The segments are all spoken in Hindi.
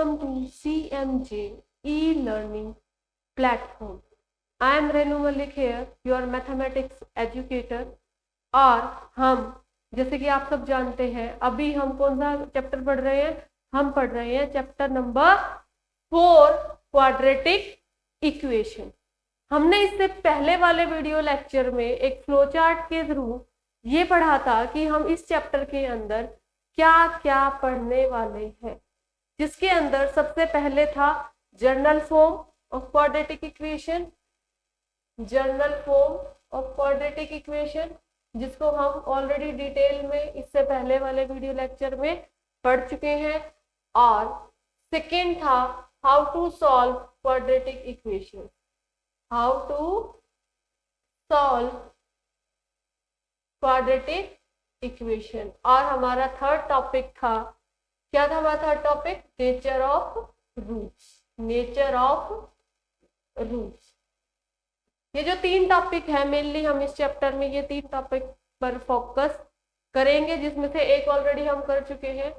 welcome to CMJ e-learning platform. I am Renu Malik here, your mathematics educator. और हम जैसे कि आप सब जानते हैं अभी हम कौन सा चैप्टर पढ़ रहे हैं, हम पढ़ रहे हैं चैप्टर नंबर 4 क्वाड्रेटिक इक्वेशन। हमने इससे पहले वाले वीडियो लेक्चर में एक फ्लो चार्ट के थ्रू ये पढ़ा था कि हम इस चैप्टर के अंदर क्या क्या पढ़ने वाले हैं, जिसके अंदर सबसे पहले था general form of quadratic equation, general form of quadratic equation जिसको हम ऑलरेडी डिटेल में इससे पहले वाले वीडियो लेक्चर में पढ़ चुके हैं। और सेकेंड था how to solve quadratic equation, how to solve quadratic equation. और हमारा थर्ड टॉपिक था, क्या था हमारा third topic? Nature of roots, nature of roots. ये जो तीन टॉपिक है मेनली हम इस चैप्टर में ये तीन टॉपिक पर फोकस करेंगे, जिसमें से एक ऑलरेडी हम कर चुके हैं।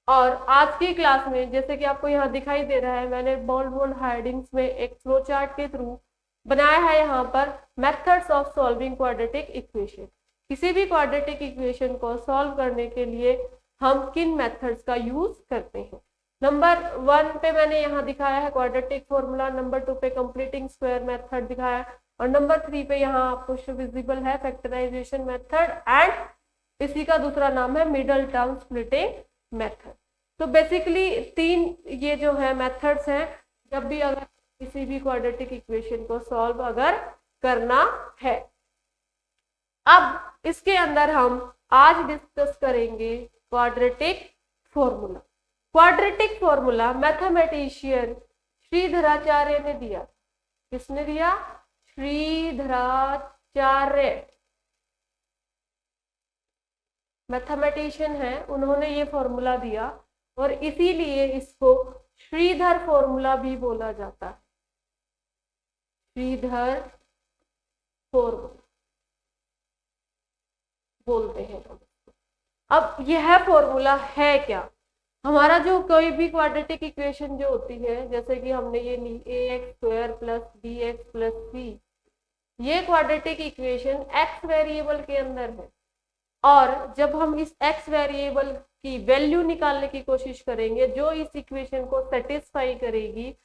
और आज की क्लास में जैसे कि आपको यहाँ दिखाई दे रहा है, मैंने बोल्ड हेडिंग्स में एक फ्लो चार्ट के थ्रू बनाया है यहाँ पर methods of solving quadratic equation. किसी भी क्वाड्रेटिक इक्वेशन को सॉल्व करने के लिए हम किन मेथड्स का यूज करते हैं। नंबर 1 पे मैंने यहाँ दिखाया है क्वाड्रेटिक फॉर्मूला, नंबर 2 पे कंप्लीटिंग स्क्वायर मेथड दिखाया है, और नंबर 3 पे यहाँ आपको विजिबल है फैक्टराइजेशन मेथड, एंड इसी का दूसरा नाम है मिडल टर्म स्प्लिटिंग मेथड। तो बेसिकली तीन ये जो है मेथड्स हैं जब भी अगर किसी भी क्वाड्रेटिक इक्वेशन को सॉल्व अगर करना है। अब इसके अंदर हम आज डिस्कस करेंगे quadratic formula. Quadratic formula mathematician Shridharacharya ने दिया। किसने दिया? श्रीधराचार्य मैथमेटिशियन है, उन्होंने ये फॉर्मूला दिया और इसीलिए इसको श्रीधर फॉर्मूला भी बोला जाता है। श्रीधर फॉर्मूला बोलते हैं। अब यह फॉर्मूला है क्या? हमारा जो कोई भी क्वाड्रेटिक इक्वेशन जो होती है, जैसे कि हमने ये ली ax² + bx + c, ये क्वाड्रेटिक इक्वेशन x वेरिएबल के अंदर है। और जब हम इस x वेरिएबल की वैल्यू निकालने की कोशिश करेंगे जो इस इक्वेशन को सेटिस्फाई करेगी,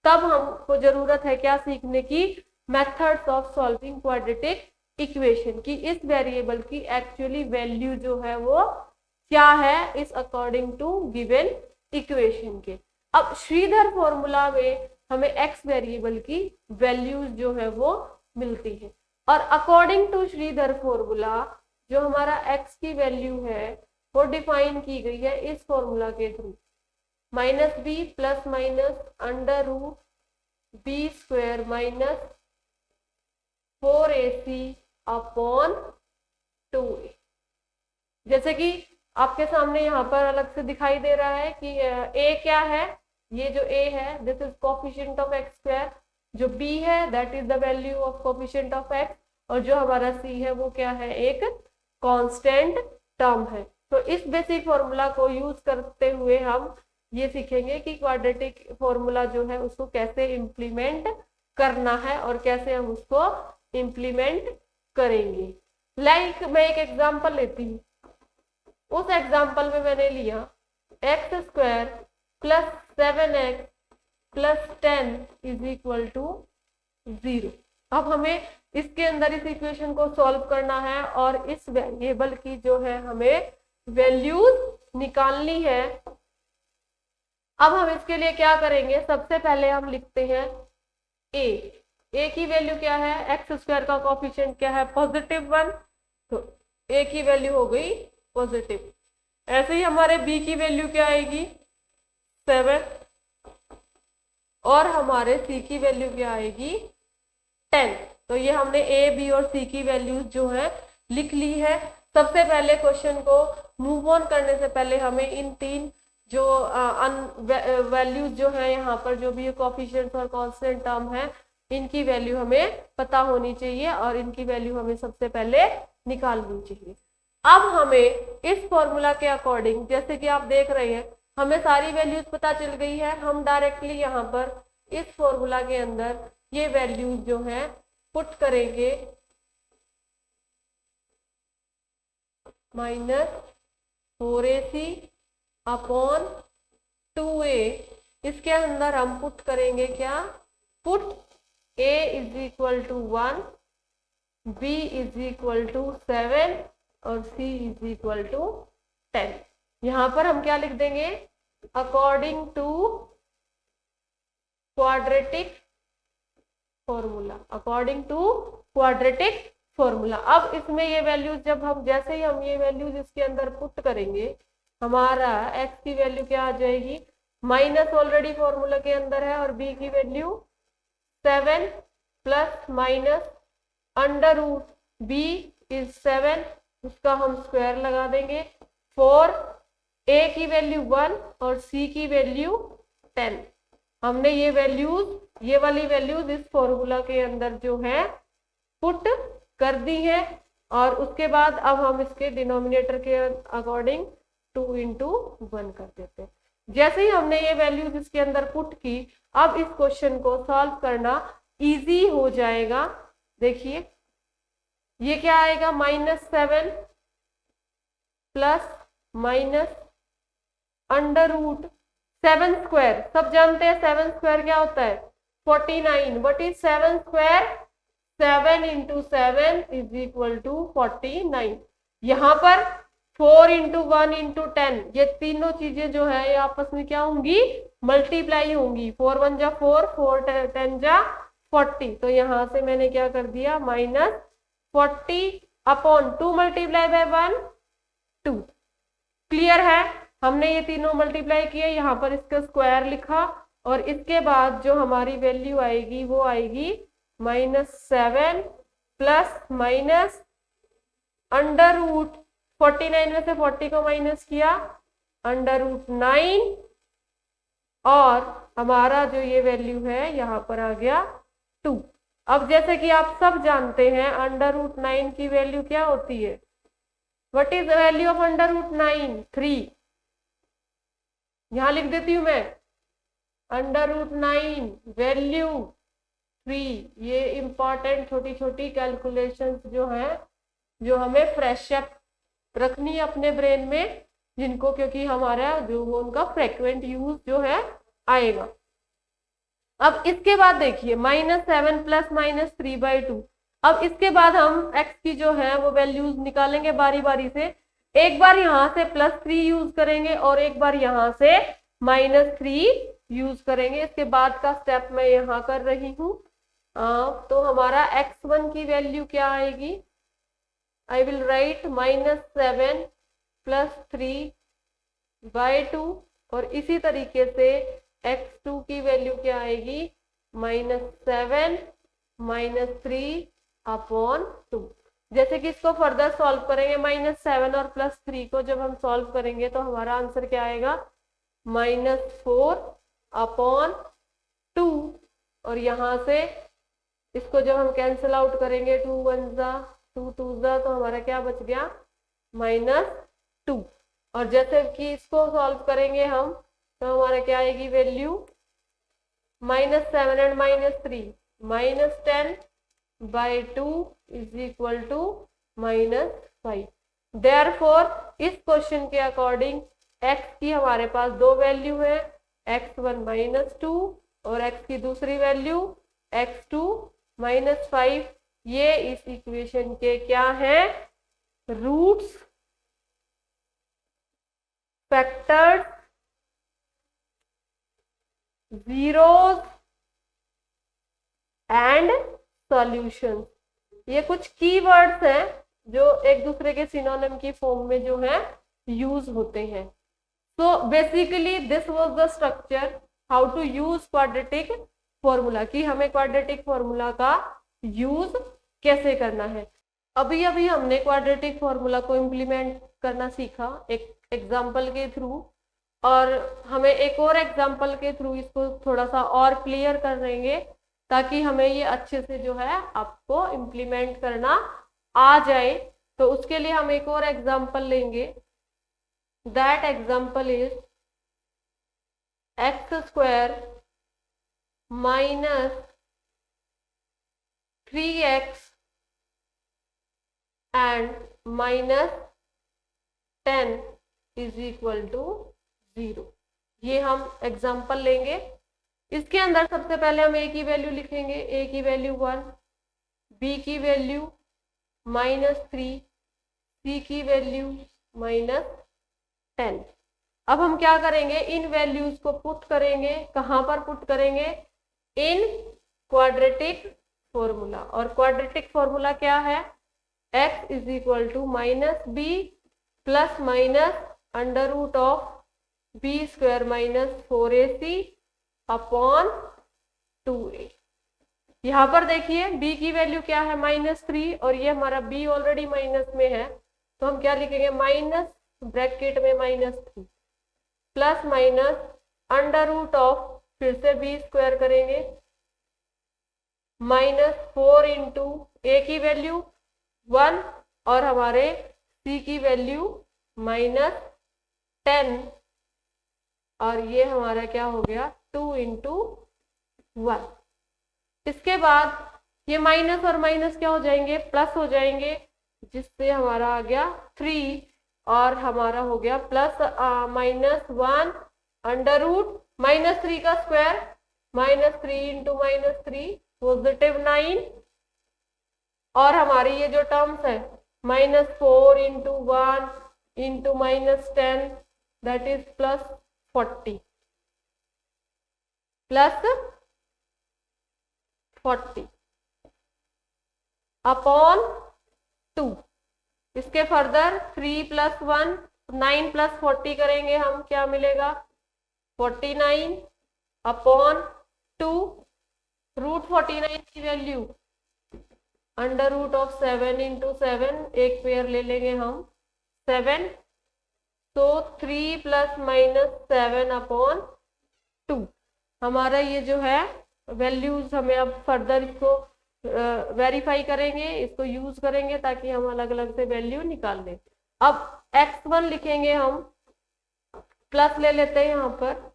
तब हमको जरूरत है क्या सीखने की? Methods of solving quadratic equation की इस वेरिएबल की एक्चुअली वैल्यू जो है वो क्या है इस अकॉर्डिंग टू गिवन इक्वेशन के। अब श्रीधर फॉर्मूला में हमें x वेरिएबल की वैल्यूज जो है वो मिलती है, और अकॉर्डिंग टू श्रीधर फॉर्मूला जो हमारा x की वैल्यू है वो डिफाइन की गई है इस फॉर्मूला के थ्रू, -b + √b² - 4ac/2a। जैसे कि आपके सामने यहाँ पर अलग से दिखाई दे रहा है कि a क्या है, ये जो a है this is coefficient of x², जो b है that is the value of coefficient of x, और जो हमारा c है वो क्या है? एक कांस्टेंट टर्म है। तो इस बेसिक फॉर्मूला को यूज करते हुए हम ये सीखेंगे कि क्वाड्रेटिक फॉर्मूला जो है उसको कैसे इम्प्लीमेंट करना है और कैसे हम उसको इम्प्लीमेंट करेंगे। लाइक मैं एक एग्जांपल लेती हूँ। उस एग्जांपल में मैंने लिया x² + 7x + 10 = 0। अब हमें इसके अंदर इस इक्वेशन को सॉल्व करना है और इस वेरिएबल की जो है हमें वैल्यूज निकालनी है। अब हम इसके लिए क्या करेंगे? सबसे पहले हम लिखते हैं a की वैल्यू क्या है? x² का कोफिशिएंट क्या है? +1, तो a की वैल्यू हो गई पॉजिटिव। ऐसे ही हमारे b की वैल्यू क्या आएगी? 7, और हमारे c की वैल्यू क्या आएगी? 10। तो ये हमने a, b और c की वैल्यूज जो है लिख ली है। सबसे पहले क्वेश्चन को मूव ऑन करने से पहले हमें इन तीन जो वैल्यूज जो है यहाँ पर जो भी कोफिशिएंट्स और कांस्टेंट टर्म है इनकी वैल्यू हमें पता होनी चाहिए और इनकी वैल्यू हमें सबसे पहले निकालनी चाहिए। अब हमें इस फॉर्मूला के अकॉर्डिंग, जैसे कि आप देख रहे हैं हमें सारी वैल्यूज पता चल गई है। हम डायरेक्टली यहाँ पर इस फॉर्मूला के अंदर ये वैल्यूज जो है पुट करेंगे, -4ac अपॉन 2a। इसके अंदर हम पुट करेंगे क्या, put a is equal to 1, b is equal to 7 और c इज इक्वल टू 10। यहाँ पर हम क्या लिख देंगे, according to quadratic formula, according to quadratic formula. अब इसमें ये वैल्यूज जब हम जैसे ही हम ये वैल्यूज इसके अंदर पुट करेंगे, हमारा x की वैल्यू क्या आ जाएगी, माइनस ऑलरेडी फॉर्मूला के अंदर है, और b की value 7 plus minus under root b is 7, उसका हम स्क्वायर लगा देंगे, 4, a की वैल्यू 1 और c की वैल्यू 10। हमने ये वैल्यूज, ये वाली वैल्यूज इस फॉर्मूला के अंदर जो है पुट कर दी है, और उसके बाद अब हम इसके डिनोमिनेटर के अकॉर्डिंग 2 × 1 कर देते हैं। जैसे ही हमने ये वैल्यूज इसके अंदर पुट की, अब इस क्वेश्चन को सॉल्व करना इजी हो जाएगा। देखिए ये क्या आएगा, -7 plus minus under root 7 square, सब जानते हैं 7 स्क्वायर क्या होता है, 49। What is 7 square, 7 × 7 is equal to 49। यहाँ पर 4 × 1 × 10, ये तीनों चीजें जो है ये आपस में क्या होंगी, मल्टीप्लाई होंगी। 4 1 जा 4, 4 10 जा 40। तो यहाँ से मैंने क्या कर दिया, -40 अपॉन 2 मल्टीप्लाई बाय 1 2। क्लियर है, हमने ये तीनों मल्टीप्लाई किए, यहाँ पर इसका स्क्वायर लिखा, और इसके बाद जो हमारी वैल्यू आएगी वो आएगी -7 प्लस माइनस अंडर रूट 49 में से 40 को माइनस किया, अंडर रूट 9, और हमारा जो ये वैल्यू है यहाँ पर आ गया 2। अब जैसे कि आप सब जानते हैं अंडर रूट 9 की वैल्यू क्या होती है, what is value of under root 9, 3। यहां लिख देती हूं मैं, अंडर रूट 9 वैल्यू 3। ये इंपॉर्टेंट छोटी छोटी कैलकुलेशंस जो है, जो हमें फ्रेश अप रखनी है अपने ब्रेन में, जिनको क्योंकि हमारा जो उनका फ्रिक्वेंट यूज जो है आएगा। अब इसके बाद देखिए -7 प्लस -3/2। अब इसके बाद हम x की जो है वो वैल्यूज निकालेंगे बारी बारी से। एक बार यहाँ से +3 यूज करेंगे और एक बार यहाँ से -3 यूज करेंगे। इसके बाद का स्टेप मैं यहाँ कर रही हूँ। तो हमारा x1 की वैल्यू क्या आएगी, आई विल राइट -7 प्लस 3/2, और इसी तरीके से x2 की वैल्यू क्या आएगी, -7 -3/2। जैसे कि इसको फर्दर सॉल्व करेंगे, -7 और +3 को जब हम सॉल्व करेंगे तो हमारा आंसर क्या आएगा, -4/2। और यहाँ से इसको जब हम कैंसिल आउट करेंगे, 2 1 जा 2 2 जा, तो हमारा क्या बच गया, -2। और जैसे कि इसको सॉल्व करेंगे हम तो हमारा क्या आएगी value, -7 and -3, -10/2 is equal to -5। Therefore इस क्वेश्चन के अकॉर्डिंग x की हमारे पास दो वैल्यू है, x1 -2 और x की दूसरी वैल्यू x2 -5। ये इस इक्वेशन के क्या है, roots, factors, zeros and solution. ये कुछ कीवर्ड्स हैं जो एक दूसरे के सिनोनिम की फॉर्म में जो है यूज होते हैं। So basically this was the structure how to use quadratic formula, कि हमें क्वाड्रेटिक फॉर्मूला का यूज कैसे करना है। अभी अभी हमने क्वाड्रेटिक फॉर्मूला को इम्प्लीमेंट करना सीखा एक एग्जाम्पल के थ्रू, और हमें एक और एग्जाम्पल के थ्रू इसको थोड़ा सा और क्लियर कर देंगे ताकि हमें ये अच्छे से जो है आपको इम्प्लीमेंट करना आ जाए। तो उसके लिए हम एक और एग्जाम्पल लेंगे। That example is x square minus 3x and minus 10 is equal to 0। ये हम एग्जाम्पल लेंगे। इसके अंदर सबसे पहले हम a की वैल्यू लिखेंगे, a की वैल्यू 1, b की वैल्यू -3, c की वैल्यू -10। अब हम क्या करेंगे, इन वैल्यूज को पुट करेंगे। कहाँ पर पुट करेंगे? In quadratic formula. और क्वाड्रेटिक फॉर्मूला क्या है? x is equal to -b plus minus under root of b square minus 4ac upon 2a। यहाँ पर देखिए b की वैल्यू क्या है? -3, और ये हमारा b ऑलरेडी माइनस में है, तो हम क्या लिखेंगे? माइनस ब्रैकेट में -3 plus minus under root of, फिर से b स्क्वायर करेंगे, -4 इंटू a की वैल्यू 1 और हमारे c की वैल्यू -10, और ये हमारा क्या हो गया? 2 इंटू 1। इसके बाद ये माइनस और माइनस क्या हो जाएंगे? प्लस हो जाएंगे, जिससे हमारा आ गया 3 और हमारा हो गया प्लस -1 अंडर रूट -3 का स्क्वायर, -3 इंटू -3 +9, और हमारी ये जो टर्म्स है -4 into 1 into -10 that is +40 upon 2। इसके फर्दर 3 + 1 9 + 40 करेंगे हम, क्या मिलेगा? 49 अपॉन 2। रूट 49 की value under root of 7 into 7, एक पेयर ले लेंगे हम 7, तो 3 ± 7 अपॉन 2। हमारा ये जो है वैल्यूज हमें अब फर्दर इसको वेरीफाई करेंगे, इसको यूज करेंगे ताकि हम अलग अलग से वैल्यू निकाल लें। अब x1 लिखेंगे हम, प्लस ले लेते हैं यहाँ पर,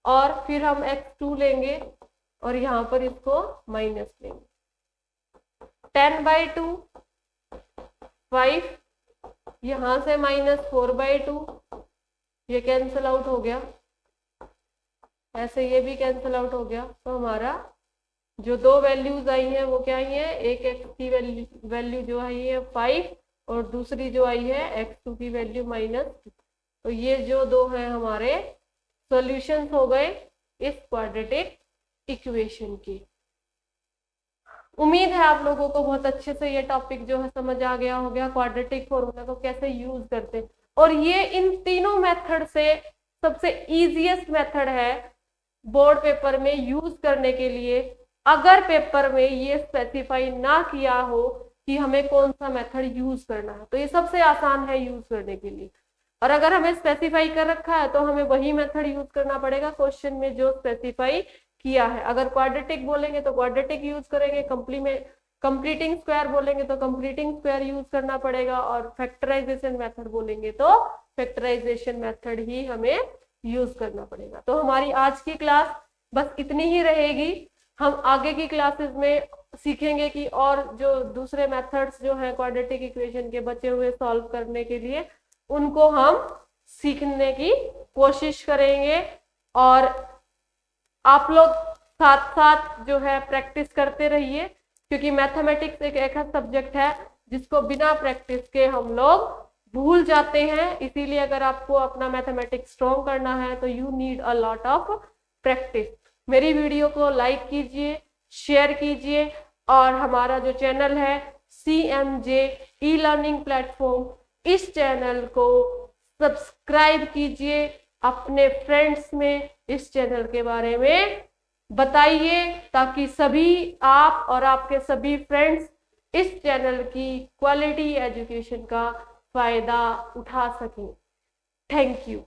और फिर हम x2 लेंगे और यहाँ पर इसको माइनस लेंगे। 10/2 5, यहाँ से -4/2, ये कैंसिल आउट हो गया, ऐसे ये भी कैंसिल आउट हो गया। तो हमारा जो दो वैल्यूज आई हैं वो क्या आई है? एक x की वैल्यू जो आई है 5 और दूसरी जो आई है x2 की वैल्यू -2। तो ये जो दो हैं हमारे सॉल्यूशंस हो गए इस क्वाड्रेटिक इक्वेशन की। उम्मीद है आप लोगों को बहुत अच्छे से ये टॉपिक जो है समझ आ गया हो गया, क्वाड्रेटिक फॉर्मूला को कैसे यूज करते हैं। और ये इन तीनों मेथड से सबसे इजीएस्ट मेथड है बोर्ड पेपर में यूज करने के लिए, अगर पेपर में ये स्पेसिफाई ना किया हो कि हमें कौन सा मेथड यूज करना है, तो ये सबसे आसान है यूज करने के लिए। और अगर हमें स्पेसिफाई कर रखा है तो हमें वही मेथड यूज करना पड़ेगा क्वेश्चन में जो स्पेसिफाई किया है। अगर क्वाड्रेटिक बोलेंगे तो क्वाड्रेटिक यूज करेंगे, कंप्लीटिंग स्क्वायर बोलेंगे तो कंप्लीटिंग स्क्वायर यूज करना पड़ेगा, और फैक्टराइजेशन मेथड बोलेंगे तो फैक्टराइजेशन मेथड ही हमें यूज करना पड़ेगा। तो हमारी आज की क्लास बस इतनी ही रहेगी। हम आगे की क्लासेस में सीखेंगे कि और जो दूसरे मेथड्स जो है क्वाड्रेटिक इक्वेशन के बचे हुए सॉल्व करने के लिए, उनको हम सीखने की कोशिश करेंगे। और आप लोग साथ साथ जो है प्रैक्टिस करते रहिए, क्योंकि मैथमेटिक्स एक ऐसा सब्जेक्ट है जिसको बिना प्रैक्टिस के हम लोग भूल जाते हैं। इसीलिए अगर आपको अपना मैथमेटिक्स स्ट्रॉन्ग करना है तो you need a lot of practice. मेरी वीडियो को लाइक कीजिए, शेयर कीजिए, और हमारा जो चैनल है CMJ ई लर्निंग प्लेटफॉर्म, इस चैनल को सब्सक्राइब कीजिए। अपने फ्रेंड्स में इस चैनल के बारे में बताइए ताकि सभी आप और आपके सभी फ्रेंड्स इस चैनल की क्वालिटी एजुकेशन का फायदा उठा सकें। Thank you.